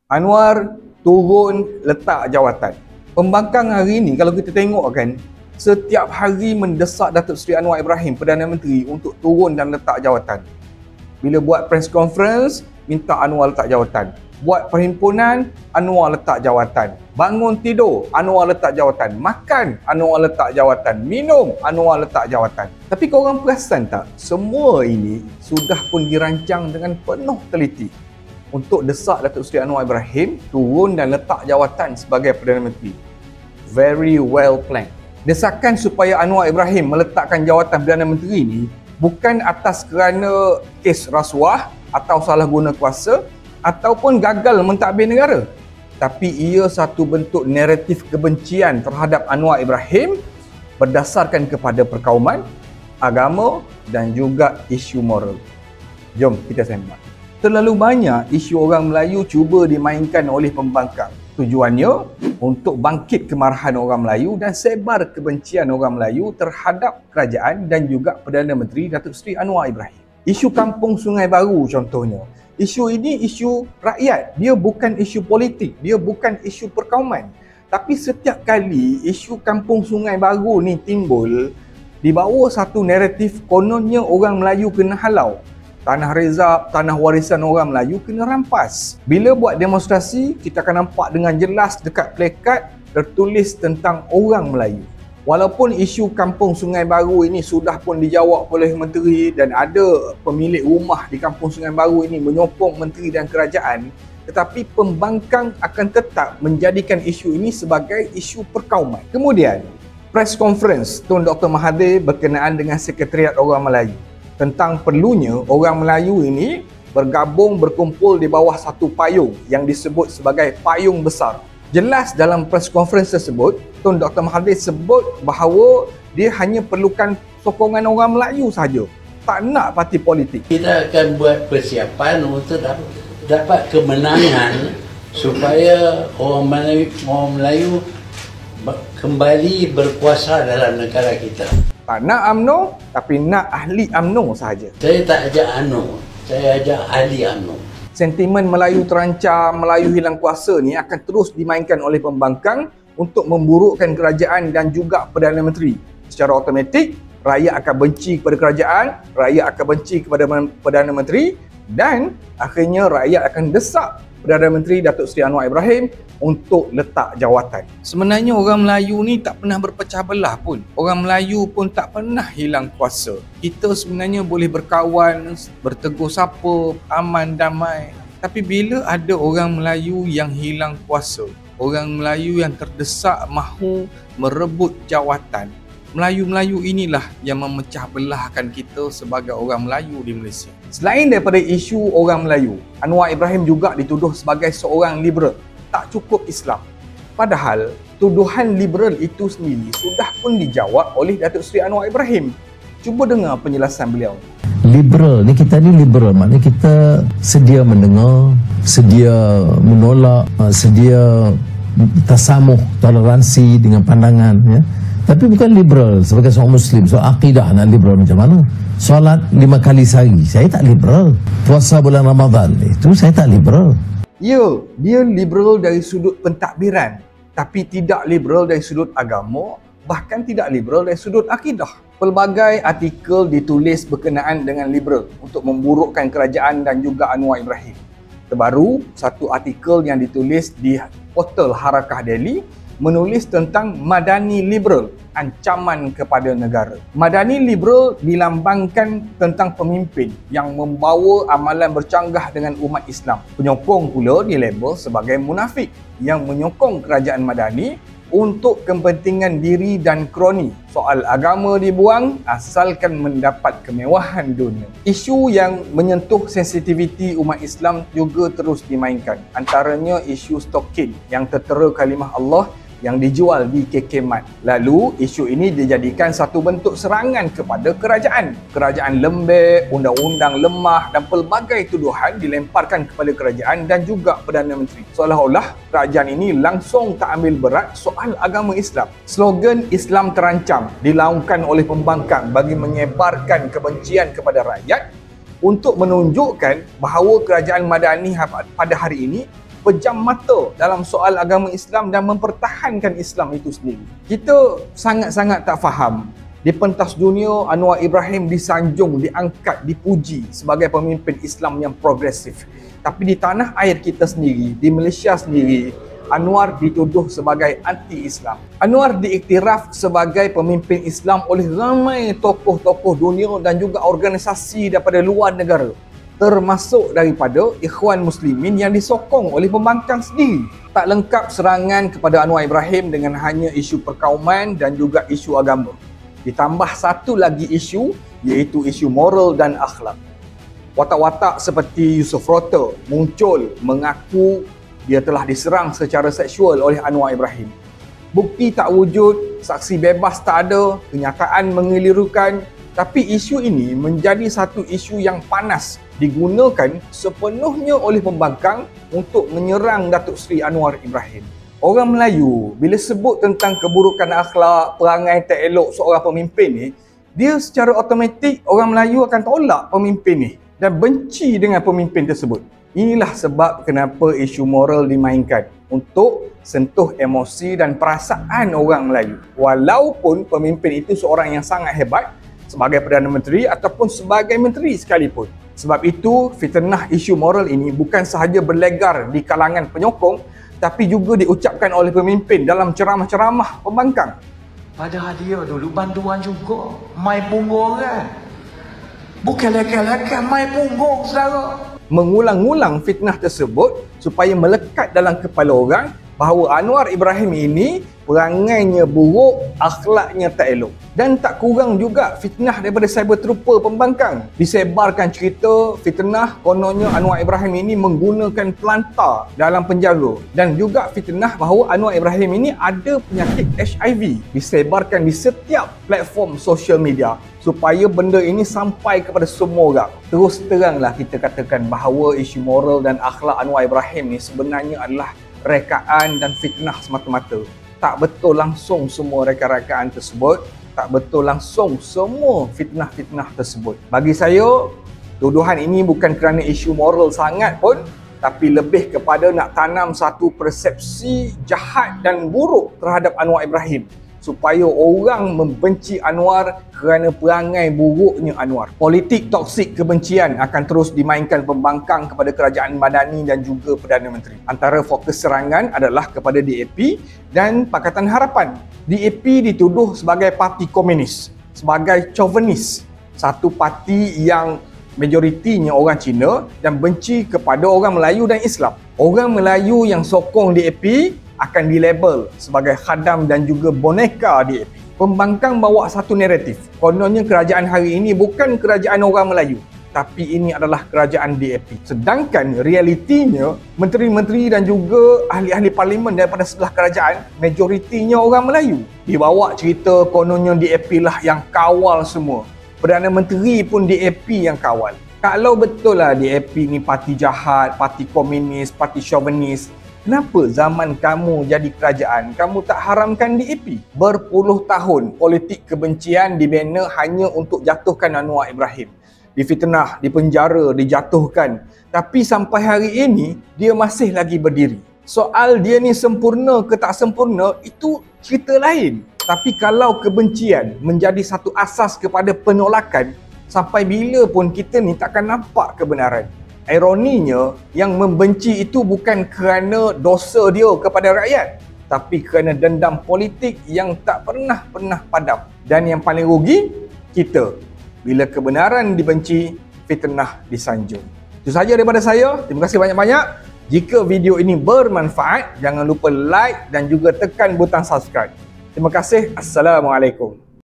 Anwar turun letak jawatan. Pembangkang hari ini kalau kita tengok kan, setiap hari mendesak Datuk Seri Anwar Ibrahim, Perdana Menteri, untuk turun dan letak jawatan. Bila buat press conference, minta Anwar letak jawatan. Buat perhimpunan, Anwar letak jawatan. Bangun tidur, Anwar letak jawatan. Makan, Anwar letak jawatan. Minum, Anwar letak jawatan. Tapi korang perasan tak? Semua ini sudah pun dirancang dengan penuh teliti untuk desak Datuk Seri Anwar Ibrahim turun dan letak jawatan sebagai Perdana Menteri. Very well planned. Desakan supaya Anwar Ibrahim meletakkan jawatan Perdana Menteri ini bukan atas kerana kes rasuah atau salah guna kuasa ataupun gagal mentadbir negara. Tapi ia satu bentuk naratif kebencian terhadap Anwar Ibrahim berdasarkan kepada perkauman, agama dan juga isu moral. Jom kita sembang. Terlalu banyak isu orang Melayu cuba dimainkan oleh pembangkang. Tujuannya untuk bangkit kemarahan orang Melayu dan sebar kebencian orang Melayu terhadap kerajaan dan juga Perdana Menteri Datuk Seri Anwar Ibrahim. Isu Kampung Sungai Baru contohnya. Isu ini isu rakyat. Dia bukan isu politik. Dia bukan isu perkauman. Tapi setiap kali isu Kampung Sungai Baru ni timbul, dibawa satu naratif kononnya orang Melayu kena halau. Tanah rezab, tanah warisan orang Melayu kena rampas. Bila buat demonstrasi, kita akan nampak dengan jelas dekat plakat tertulis tentang orang Melayu. Walaupun isu Kampung Sungai Baru ini sudah pun dijawab oleh Menteri dan ada pemilik rumah di Kampung Sungai Baru ini menyokong Menteri dan kerajaan, tetapi pembangkang akan tetap menjadikan isu ini sebagai isu perkauman. Kemudian, press conference Tun Dr. Mahathir berkenaan dengan Sekretariat Orang Melayu tentang perlunya orang Melayu ini berkumpul di bawah satu payung yang disebut sebagai payung besar. Jelas dalam press conference tersebut, Tun Dr. Mahathir sebut bahawa dia hanya perlukan sokongan orang Melayu sahaja. Tak nak parti politik. Kita akan buat persiapan untuk dapat kemenangan supaya orang Melayu kembali berkuasa dalam negara kita. Tak nak UMNO, tapi nak ahli UMNO sahaja. Saya tak ajak UMNO, saya ajak ahli UMNO. Sentimen Melayu terancam, Melayu hilang kuasa ni akan terus dimainkan oleh pembangkang untuk memburukkan kerajaan dan juga Perdana Menteri. Secara automatik, rakyat akan benci kepada kerajaan, rakyat akan benci kepada Perdana Menteri dan akhirnya rakyat akan desak Perdana Menteri Datuk Seri Anwar Ibrahim untuk letak jawatan. Sebenarnya orang Melayu ni tak pernah berpecah belah pun. Orang Melayu pun tak pernah hilang kuasa. Kita sebenarnya boleh berkawan, bertegur sapa, aman, damai. Tapi bila ada orang Melayu yang hilang kuasa, orang Melayu yang terdesak mahu merebut jawatan, Melayu-Melayu inilah yang memecah belahkan kita sebagai orang Melayu di Malaysia. Selain daripada isu orang Melayu, Anwar Ibrahim juga dituduh sebagai seorang liberal, tak cukup Islam. Padahal, tuduhan liberal itu sendiri sudah pun dijawab oleh Datuk Seri Anwar Ibrahim. Cuba dengar penjelasan beliau. Liberal ni, kita ni liberal, maknanya kita sedia mendengar, sedia menolak, sedia tasamuh, toleransi dengan pandangan, ya. Tapi bukan liberal sebagai seorang Muslim. So akidah nak liberal macam mana? Solat 5 kali sehari, saya tak liberal. Puasa bulan Ramadan, itu saya tak liberal. Ya, dia liberal dari sudut pentadbiran, tapi tidak liberal dari sudut agama, bahkan tidak liberal dari sudut akidah. Pelbagai artikel ditulis berkenaan dengan liberal untuk memburukkan kerajaan dan juga Anwar Ibrahim. Terbaru, satu artikel yang ditulis di portal Harakah Daily menulis tentang Madani liberal, ancaman kepada negara. Madani liberal dilambangkan tentang pemimpin yang membawa amalan bercanggah dengan umat Islam. Penyokong pula dilabel sebagai munafik yang menyokong kerajaan Madani untuk kepentingan diri dan kroni. Soal agama dibuang asalkan mendapat kemewahan dunia. Isu yang menyentuh sensitiviti umat Islam juga terus dimainkan. Antaranya isu stokin yang tertera kalimah Allah yang dijual di KK Mart. Lalu, isu ini dijadikan satu bentuk serangan kepada kerajaan. Kerajaan lembek, undang-undang lemah dan pelbagai tuduhan dilemparkan kepada kerajaan dan juga Perdana Menteri. Seolah-olah kerajaan ini langsung tak ambil berat soal agama Islam. Slogan Islam terancam dilaungkan oleh pembangkang bagi menyebarkan kebencian kepada rakyat untuk menunjukkan bahawa kerajaan Madani pada hari ini pejam mata dalam soal agama Islam dan mempertahankan Islam itu sendiri. Kita sangat-sangat tak faham. Di pentas dunia, Anwar Ibrahim disanjung, diangkat, dipuji sebagai pemimpin Islam yang progresif. Tapi di tanah air kita sendiri, di Malaysia sendiri, Anwar dituduh sebagai anti-Islam. Anwar diiktiraf sebagai pemimpin Islam oleh ramai tokoh-tokoh dunia dan juga organisasi daripada luar negara, termasuk daripada Ikhwan Muslimin yang disokong oleh pembangkang sendiri. Tak lengkap serangan kepada Anwar Ibrahim dengan hanya isu perkauman dan juga isu agama. Ditambah satu lagi isu, iaitu isu moral dan akhlak. Watak-watak seperti Yusof Rota muncul mengaku dia telah diserang secara seksual oleh Anwar Ibrahim. Bukti tak wujud, saksi bebas tak ada, kenyataan mengelirukan, tapi isu ini menjadi satu isu yang panas digunakan sepenuhnya oleh pembangkang untuk menyerang Datuk Seri Anwar Ibrahim. Orang Melayu bila sebut tentang keburukan akhlak, perangai tak elok seorang pemimpin ni, dia secara automatik orang Melayu akan tolak pemimpin ni dan benci dengan pemimpin tersebut. Inilah sebab kenapa isu moral dimainkan untuk sentuh emosi dan perasaan orang Melayu. Walaupun pemimpin itu seorang yang sangat hebat sebagai Perdana Menteri ataupun sebagai menteri sekalipun. Sebab itu, fitnah isu moral ini bukan sahaja berlegar di kalangan penyokong, tapi juga diucapkan oleh pemimpin dalam ceramah-ceramah pembangkang. Padahal dia dulu bantuan juga, mai punggung kan. Bukan legal-legal, mai punggung saudara. Mengulang-ulang fitnah tersebut supaya melekat dalam kepala orang bahawa Anwar Ibrahim ini perangainya buruk, akhlaknya tak elok. Dan tak kurang juga fitnah daripada cyber trooper pembangkang. Disebarkan cerita fitnah kononnya Anwar Ibrahim ini menggunakan pelantar dalam penjara. Dan juga fitnah bahawa Anwar Ibrahim ini ada penyakit HIV. Disebarkan di setiap platform social media supaya benda ini sampai kepada semua orang. Terus teranglah kita katakan bahawa isu moral dan akhlak Anwar Ibrahim ni sebenarnya adalah rekaan dan fitnah semata-mata. Tak betul langsung semua rekaan-rekaan tersebut, tak betul langsung semua fitnah-fitnah tersebut. Bagi saya, tuduhan ini bukan kerana isu moral sangat pun, tapi lebih kepada nak tanam satu persepsi jahat dan buruk terhadap Anwar Ibrahim, supaya orang membenci Anwar kerana perangai buruknya Anwar. Politik toksik kebencian akan terus dimainkan pembangkang kepada kerajaan Madani dan juga Perdana Menteri. Antara fokus serangan adalah kepada DAP dan Pakatan Harapan. DAP dituduh sebagai parti komunis, sebagai chauvinis, satu parti yang majoritinya orang Cina dan benci kepada orang Melayu dan Islam. Orang Melayu yang sokong DAP akan dilabel sebagai khadam dan juga boneka DAP. Pembangkang bawa satu naratif. Kononnya kerajaan hari ini bukan kerajaan orang Melayu, tapi ini adalah kerajaan DAP. Sedangkan realitinya, menteri-menteri dan juga ahli-ahli parlimen daripada sebelah kerajaan, majoritinya orang Melayu. Dibawa cerita kononnya DAP lah yang kawal semua. Perdana Menteri pun DAP yang kawal. Kalau betul lah DAP ni parti jahat, parti komunis, parti chauvinis, kenapa zaman kamu jadi kerajaan, kamu tak haramkan DAP? Berpuluh tahun politik kebencian dibina hanya untuk jatuhkan Anwar Ibrahim. Difitnah, dipenjara, dijatuhkan. Tapi sampai hari ini, dia masih lagi berdiri. Soal dia ni sempurna ke tak sempurna, itu cerita lain. Tapi kalau kebencian menjadi satu asas kepada penolakan, sampai bila pun kita ni takkan nampak kebenaran. Ironinya, yang membenci itu bukan kerana dosa dia kepada rakyat, tapi kerana dendam politik yang tak pernah padam. Dan yang paling rugi, kita. Bila kebenaran dibenci, fitnah disanjung. Itu sahaja daripada saya. Terima kasih banyak-banyak. Jika video ini bermanfaat, jangan lupa like dan juga tekan butang subscribe. Terima kasih. Assalamualaikum.